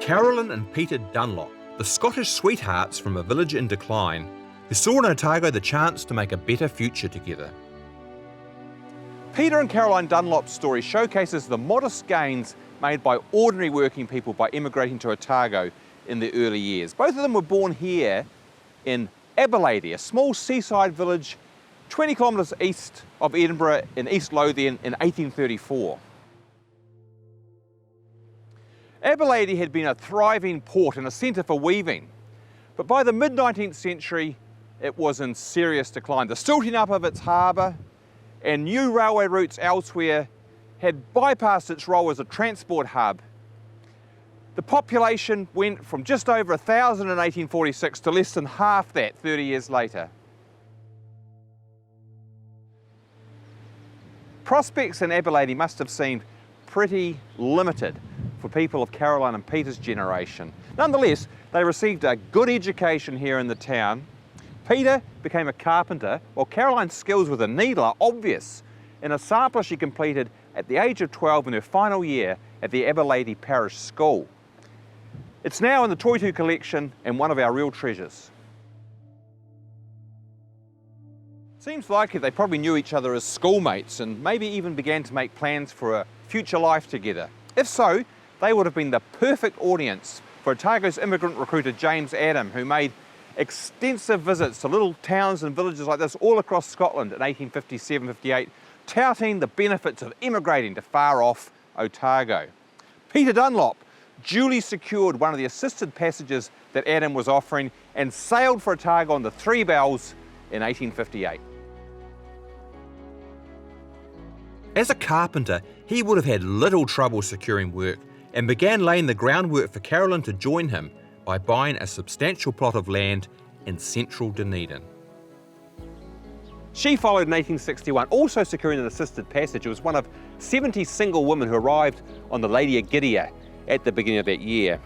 Caroline and Peter Dunlop, the Scottish sweethearts from a village in decline, who saw in Otago the chance to make a better future together. Peter and Caroline Dunlop's story showcases the modest gains made by ordinary working people by immigrating to Otago in the early years. Both of them were born here in Adelaide, a small seaside village 20 kilometres east of Edinburgh in East Lothian in 1834. Adelaide had been a thriving port and a centre for weaving, but by the mid-19th century it was in serious decline. The silting up of its harbour and new railway routes elsewhere had bypassed its role as a transport hub. The population went from just over 1,000 in 1846 to less than half that 30 years later. Prospects in Adelaide must have seemed pretty limited for people of Caroline and Peter's generation. Nonetheless, they received a good education here in the town. Peter became a carpenter, while Caroline's skills with a needle are obvious in a sampler she completed at the age of 12 in her final year at the Adelaide Parish School. It's now in the Toitu collection and one of our real treasures. Seems likely they probably knew each other as schoolmates and maybe even began to make plans for a future life together. If so, they would have been the perfect audience for Otago's immigrant recruiter James Adam, who made extensive visits to little towns and villages like this all across Scotland in 1857-58, touting the benefits of immigrating to far-off Otago. Peter Dunlop duly secured one of the assisted passages that Adam was offering and sailed for Otago on the Three Bells in 1858. As a carpenter, he would have had little trouble securing work and began laying the groundwork for Caroline to join him by buying a substantial plot of land in central Dunedin. She followed in 1861, also securing an assisted passage. It was one of 70 single women who arrived on the Lady Agidia at the beginning of that year.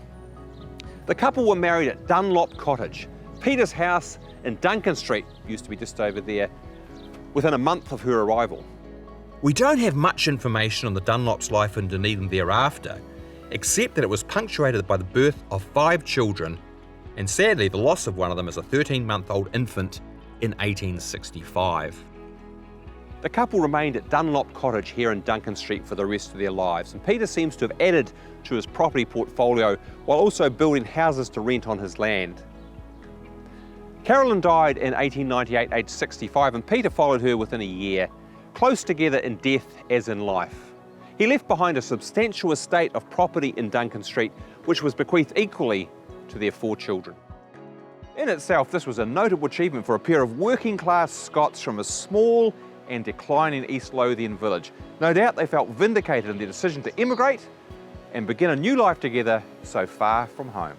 The couple were married at Dunlop Cottage. Peter's house in Duncan Street used to be just over there, within a month of her arrival. We don't have much information on the Dunlop's life in Dunedin thereafter, except that it was punctuated by the birth of 5 children, and sadly the loss of one of them as a 13-month-old infant in 1865. The couple remained at Dunlop Cottage here in Duncan Street for the rest of their lives, and Peter seems to have added to his property portfolio while also building houses to rent on his land. Caroline died in 1898, aged 65, and Peter followed her within a year, close together in death as in life. He left behind a substantial estate of property in Duncan Street, which was bequeathed equally to their 4 children. In itself, this was a notable achievement for a pair of working-class Scots from a small and declining East Lothian village. No doubt they felt vindicated in their decision to immigrate and begin a new life together so far from home.